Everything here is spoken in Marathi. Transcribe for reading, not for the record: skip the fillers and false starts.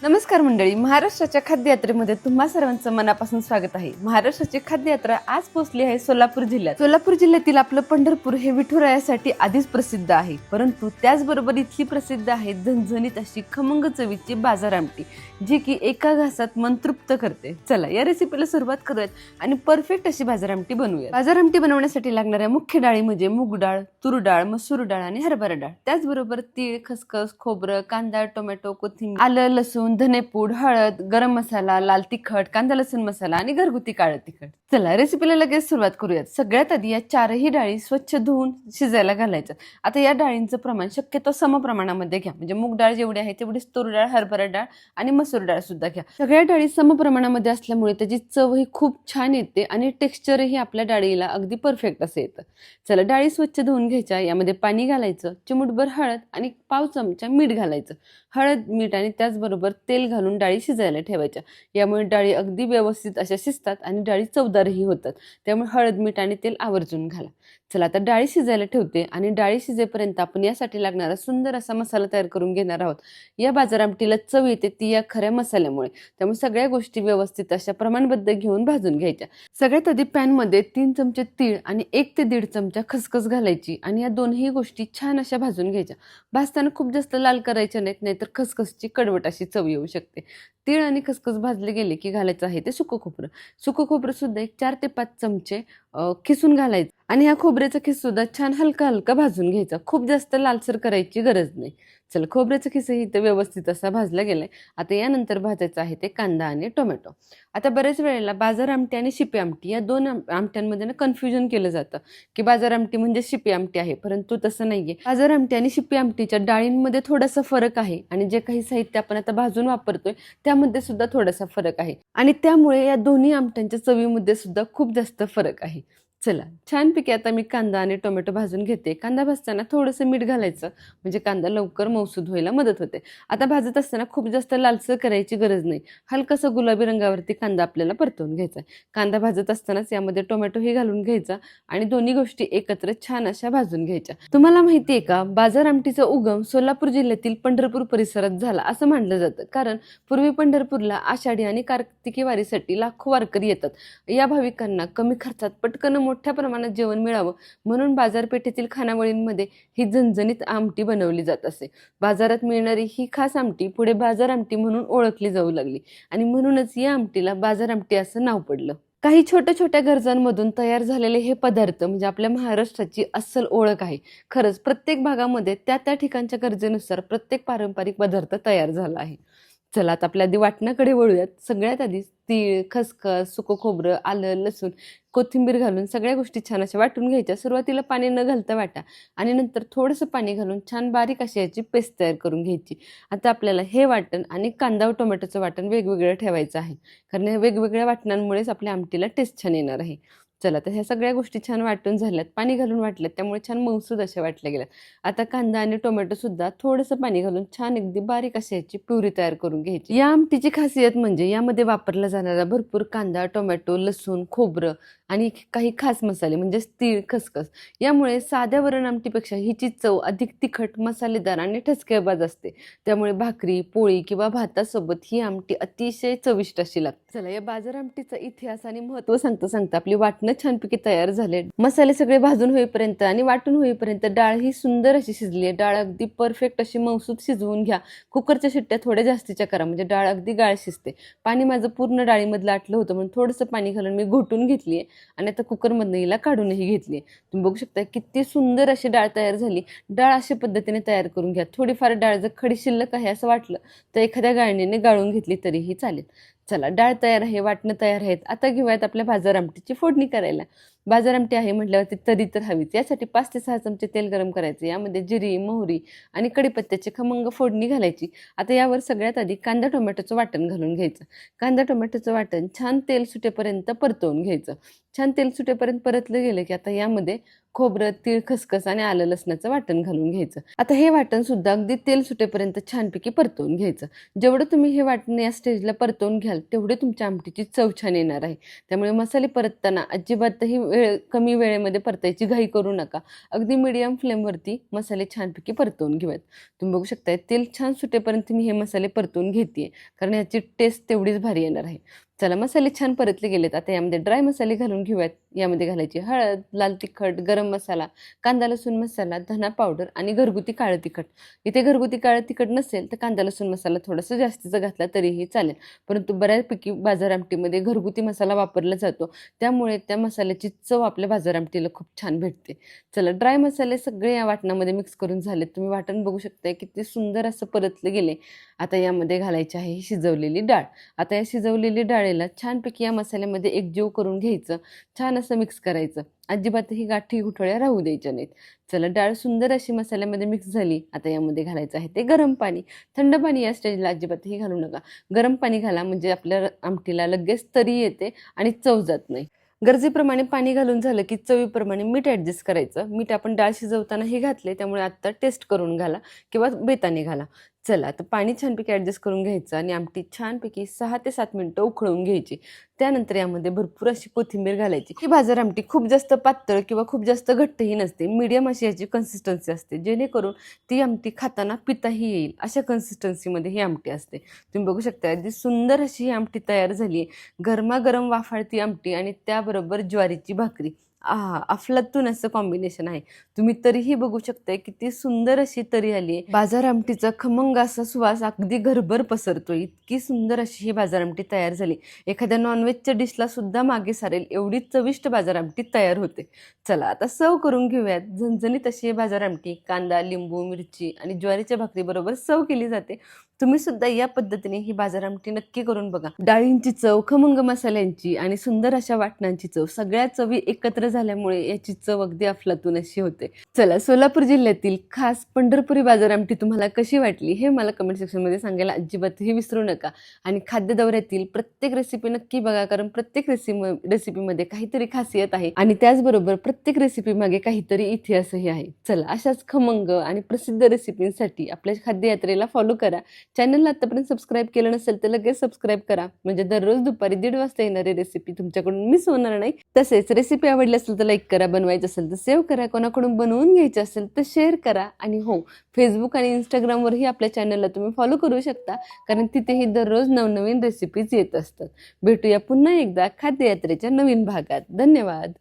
नमस्कार मंडळी, महाराष्ट्राच्या खाद्ययात्रेमध्ये तुम्हा सर्वांचं मनापासून स्वागत आहे. महाराष्ट्राची खाद्ययात्रा आज पोहोचली आहे सोलापूर जिल्ह्यात. सोलापूर जिल्ह्यातील आपलं पंढरपूर हे विठुरायासाठी आधीच प्रसिद्ध आहे, परंतु त्याचबरोबर इथली प्रसिद्ध आहे झणझणीत अशी खमंग चवीची बाजार आमटी, जी की एका घासात मन तृप्त करते. चला या रेसिपीला सुरुवात करूयात आणि परफेक्ट अशी बाजार आमटी बनवूया. बाजार आमटी बनवण्यासाठी लागणाऱ्या मुख्य डाळी म्हणजे मूग डाळ, तूर डाळ, मसूर डाळ आणि हरभरा डाळ. त्याचबरोबर तीळ, खसखस, खोबरं, कांदा, टोमॅटो, कोथिंबीर, आलं, लसूण, धनेपूड, हळद, गरम मसाला, लाल तिखट, कांदा लसूण मसाला आणि घरगुती काळं तिखट. चला रेसिपीला लगेच सुरुवात करूयात. सगळ्यात आधी या चारही डाळी स्वच्छ धुवून शिजायला घालायचं. आता या डाळींचं प्रमाण शक्यतो समप्रमाणामध्ये घ्या, म्हणजे मूग डाळ जेवढी आहे तेवढीच तूर डाळ, हरभरा डाळ आणि मसूर डाळ सुद्धा घ्या. सगळ्या डाळी समप्रमाणामध्ये असल्यामुळे त्याची चवही खूप छान येते आणि टेक्स्चरही आपल्या डाळीला अगदी परफेक्ट असं येतं. चला डाळी स्वच्छ धुवून घ्यायच्या. यामध्ये पाणी घालायचं, चिमूटभर हळद आणि पाव चमचा मीठ घालायचं. हळद, मीठ आणि त्याचबरोबर तेल घालून डाळी शिजायला ठेवायच्या. यामुळे डाळी अगदी व्यवस्थित अशा शिजतात आणि डाळी चवदारही होतात. त्यामुळे हळद, मीठ आणि तेल आवर्जून घाला. चला आता डाळी शिजायला ठेवते आणि डाळी शिजेपर्यंत आपण यासाठी लागणारा सुंदर असा मसाला तयार करून घेणार आहोत. या बाजार आमटीला चव येते ती या खऱ्या मसाल्यामुळे. त्यामुळे सगळ्या गोष्टी व्यवस्थित अशा प्रमाणबद्ध घेऊन भाजून घ्यायच्या. सगळ्यात आधी पॅनमध्ये 3 चमचे तीळ आणि 1 ते 1.5 चमचा खसखस घालायची आणि या दोन्ही गोष्टी छान अशा भाजून घ्यायच्या. भाजताना खूप जास्त लाल करायच्या नाहीत, नाहीतर खसखसची कडवट अशी चव येऊ शकते. तीळ आणि खसखस भाजले गेले की घालायचं आहे ते सुकं खोबरं. सुकं खोबरं सुद्धा एक 4 ते 5 चमचे खिसून घालायचं आणि ह्या खोबऱ्याचा खिस सुद्धा छान हलका हलका भाजून घ्यायचा. खूप जास्त लालसर करायची गरज नाही. चला खोबऱ्याचा खिसही इथं व्यवस्थित असा भाजला गेलाय. आता यानंतर भाजायचं आहे ते कांदा आणि टोमॅटो. आता बऱ्याच वेळेला बाजार आमटी आणि शिपी आमटी या दोन आमट्यांमध्ये ना कन्फ्युजन केलं जातं की बाजार आमटी म्हणजे शिपी आमटी आहे, परंतु तसं नाहीये. बाजार आमटी आणि शिपी आमटीच्या डाळींमध्ये थोडासा फरक आहे आणि जे काही साहित्य आपण आता भाजून वापरतोय त्यामध्ये सुद्धा थोडासा फरक आहे आणि त्यामुळे या दोन्ही आमट्यांच्या चवीमध्ये सुद्धा खूप जास्त फरक आहे. चला छानपैकी आता मी कांदा आणि टोमॅटो भाजून घेते. कांदा भाजताना थोडंसं मीठ घालायचं, म्हणजे कांदा लवकर मऊसूद व्हायला मदत होते. आता भाजत असताना खूप जास्त लालसर करायची गरज नाही. हलकासा गुलाबी रंगावरती कांदा आपल्याला परतवून घ्यायचा. कांदा भाजत असतानाच यामध्ये टोमॅटोही घालून घ्यायचा आणि दोन्ही गोष्टी एकत्र छान अशा भाजून घ्यायच्या. तुम्हाला माहिती आहे का, बाजार आमटीचा उगम सोलापूर जिल्ह्यातील पंढरपूर परिसरात झाला असं मानलं जातं. कारण पूर्वी पंढरपूरला आषाढी आणि कार्तिकी वारीसाठी लाखो वारकरी येतात. या भाविकांना कमी खर्चात पटकन मोठ्या प्रमाणात जेवण मिळावं म्हणून बाजारपेठेतील खानावळींमध्ये ही झणझणीत आमटी बनवली जात असे. बाजारात मिळणारी ही खास आमटी पुढे बाजार आमटी म्हणून ओळखली जाऊ लागली आणि म्हणूनच या आमटीला बाजार आमटी असं नाव पडलं. काही छोट्या छोट्या गरजांमधून तयार झालेले हे पदार्थ म्हणजे आपल्या महाराष्ट्राची अस्सल ओळख आहे. खरंच प्रत्येक भागामध्ये त्या त्या ठिकाणच्या गरजेनुसार प्रत्येक पारंपरिक पदार्थ तयार झाला आहे. चला आता आपल्या आधी वाटणाकडे वळूयात. सगळ्यात आधी तीळ, खसखस, सुकं खोबरं, आलं, लसूण, कोथिंबीर घालून सगळ्या गोष्टी छान अशा वाटून घ्यायच्या. सुरुवातीला पाणी न घालता वाटा आणि नंतर थोडंसं पाणी घालून छान बारीक अशी याची पेस्ट तयार करून घ्यायची. आता आपल्याला हे वाटण आणि कांदा व टोमॅटोचं वाटण वेगवेगळं ठेवायचं आहे, कारण या वेगवेगळ्या वाटणांमुळेच आपल्या आमटीला टेस्ट छान येणार आहे. चला तर ह्या सगळ्या गोष्टी छान वाटून झाल्यात, पाणी घालून वाटल्यात, त्यामुळे छान मऊसूद अशा वाटल्या गेल्यात. आता कांदा आणि टोमॅटो सुद्धा थोडंसं पाणी घालून छान अगदी बारीक अशी याची प्युरी तयार करून घ्यायची. या आमटीची खासियत म्हणजे यामध्ये वापरला जाणारा भरपूर कांदा, टोमॅटो, लसूण, खोबरं आणि काही खास मसाले म्हणजे तीळ, खसखस, यामुळे साध्या वरण आमटीपेक्षा हिची चव अधिक तिखट, मसालेदार आणि ठसकेबाज असते. त्यामुळे भाकरी, पोळी किंवा भातासोबत ही आमटी अतिशय चविष्ट अशी लागते. चला या बाजार आमटीचा इतिहास आणि महत्त्व सांगता आपली वाटणं छानपैकी तयार झाले. मसाले सगळे भाजून होईपर्यंत आणि वाटून होईपर्यंत डाळ ही सुंदर अशी शिजली आहे. डाळ अगदी परफेक्ट अशी मऊसूद शिजवून घ्या. कुकरच्या शिट्ट्या थोड्या जास्तीच्या करा, म्हणजे डाळ अगदी गाळ शिजते. पाणी माझं पूर्ण डाळीमधलं आटलं होतं म्हणून थोडंसं पाणी घालून मी घोटून घेतली आहे आणि आता कुकरमधनं हिला काढूनही घेतली आहे. तुम्ही बघू शकता किती सुंदर अशी डाळ तयार झाली. डाळ अशा पद्धतीने तयार करून घ्या. थोडीफार डाळ जर खडी शिल्लक आहे असं वाटलं तर एखाद्या गाळणीने गाळून घेतली तरीही चालेल. चला डाळ तयार आहे, वाटणं तयार आहेत. आता घेऊयात आपल्या बाजार आमटीची फोडणी करायला. बाजार आमटी आहे म्हटल्यावरती तरी तर हवीच. यासाठी 5 ते 6 चमचे तेल गरम करायचे. यामध्ये जिरी, मोहरी आणि कढीपत्त्याची खमंग फोडणी घालायची. आता यावर सगळ्यात आधी कांदा टोमॅटोचं वाटण घालून घ्यायचं. कांदा टोमॅटोचं वाटण छान तेल सुटेपर्यंत परतवून घ्यायचं. छान तेल सुटेपर्यंत परतलं गेलं की आता यामध्ये खोबरं, तीळ, खसखस आणि आलं लसणाचं वाटण घालून घ्यायचं. आता हे वाटण सुद्धा अगदी तेल सुटेपर्यंत छानपैकी परतवून घ्यायचं. जेवढं तुम्ही हे वाटण या स्टेजला परतवून घ्याल तेवढे तुमच्या आमटीची चव छान येणार आहे. त्यामुळे मसाले परतताना अजिबातही कमी वेळेमध्ये परतायची घाई करू नका. अगदी मीडियम फ्लेमवरती मसाले छानपैकी परतवून घेऊयात. तुम्ही बघू शकताय तेल छान सुटेपर्यंत मी हे मसाले परतवून घेतेय, कारण याची टेस्ट तेवढीच भारी येणार आहे. चला, मसाले छान परतले गेलेत. आता यामध्ये ड्राय मसाले घालून घेऊयात. यामध्ये घालायची हळद, लाल तिखट, गरम मसाला, कांदा लसूण मसाला, धना पावडर आणि घरगुती काळं तिखट. इथे घरगुती काळं तिखट नसेल तर कांदा लसूण मसाला थोडासा जास्तीचा घातला तरीही चालेल, परंतु बऱ्यापैकी बाजार आमटीमध्ये घरगुती मसाला वापरला जातो, त्यामुळे त्या मसाल्याची चव आपल्या बाजार आमटीला खूप छान भेटते. चला, ड्राय मसाले सगळे या वाटणामध्ये मिक्स करून झालेत. तुम्ही वाटण बघू शकताय किती सुंदर असं परतले गेले. आता यामध्ये घालायची आहे ही शिजवलेली डाळ. आता या शिजवलेली डाळीला छानपैकी या मसाल्यामध्ये एकजीव करून घ्यायचं. छान असं मिक्स करायचं. अजिबातही गाठी गुठळ्या राहू द्यायच्या नाहीत. चला, डाळ सुंदर अशी मसाल्यामध्ये मिक्स झाली. आता यामध्ये घालायचं आहे ते गरम पाणी. थंड पाणी या स्टेजला अजिबातही घालू नका. गरम पाणी घाला, म्हणजे आपल्या आमटीला लगेच तरी येते आणि चव जात नाही. गरजेप्रमाणे पाणी घालून झालं की चवीप्रमाणे मीठ ॲडजस्ट करायचं. मीठ आपण डाळ शिजवतानाही घातले, त्यामुळे आत्ता टेस्ट करून घाला किंवा बेताने घाला. चला, आता पाणी छानपैकी ॲडजस्ट करून घ्यायचं आणि आमटी छानपैकी 6 ते 7 मिनिटं उकळून घ्यायची. त्यानंतर यामध्ये भरपूर अशी कोथिंबीर घालायची. ही बाजार आमटी खूप जास्त पातळ किंवा खूप जास्त घट्टही नसते, मीडियम अशी याची कन्सिस्टन्सी असते, जेणेकरून ती आमटी खाताना पिताही येईल अशा कन्सिस्टन्सीमध्ये ही आमटी असते. तुम्ही बघू शकता अगदी सुंदर अशी ही आमटी तयार झाली आहे. गरमागरम वाफाळती आमटी आणि त्याबरोबर ज्वारीची भाकरी. अफलातून असं कॉम्बिनेशन आहे. तुम्ही तरीही बघू शकताय किती सुंदर अशी तरी आली आहे. बाजार आमटीचा खमंग असा सुवास अगदी घरभर पसरतोय. इतकी सुंदर अशी ही बाजार आमटी तयार झाली. एखाद्या नॉनव्हेजच्या डिशला सुद्धा मागे सारेल एवढी चविष्ट बाजार आमटी तयार होते. चला, आता सर्व करून घेऊयात. झणझणीत अशी ही बाजार आमटी कांदा, लिंबू, मिरची आणि ज्वारीच्या भाकरी बरोबर सर्व केली जाते. तुम्ही सुद्धा या पद्धतीने ही बाजार आमटी नक्की करून बघा. डाळींची चव, खमंग मसाल्यांची आणि सुंदर अशा वाटणांची चव, सगळ्या चवी एकत्र झाल्यामुळे याची चव अगदी अफलातून अशी होते. चला, सोलापूर जिल्ह्यातील खास पंढरपुरी बाजार आमटी तुम्हाला कशी वाटली हे मला कमेंट सेक्शनमध्ये सांगायला अजिबातही विसरू नका. आणि खाद्य दौऱ्यातील प्रत्येक रेसिपी नक्की बघा, कारण प्रत्येक रेसिपीमध्ये काहीतरी खासियत आहे आणि त्याचबरोबर प्रत्येक रेसिपी मागे काहीतरी इतिहासही आहे. चला, अशाच खमंग आणि प्रसिद्ध रेसिपींसाठी आपल्या खाद्ययात्रेला फॉलो करा. चॅनलला आतापर्यंत सबस्क्राईब केलं नसेल तर लगेच सबस्क्राईब करा, म्हणजे दररोज दुपारी 1:30 वाजता येणारी रेसिपी तुमच्याकडून मिस होणार नाही. तसेच रेसिपी आवडली असेल तर लाईक करा, बनवायचं असेल तर सेव्ह करा, कोणाकडून बनवून घ्यायचं असेल तर शेअर करा. आणि हो, फेसबुक आणि इंस्टाग्रामवरही आपल्या चॅनलला तुम्ही फॉलो करू शकता, कारण तिथेही दररोज नवनवीन रेसिपीज येत असतात. भेटूया पुन्हा एकदा खाद्ययात्रेच्या नवीन भागात. धन्यवाद.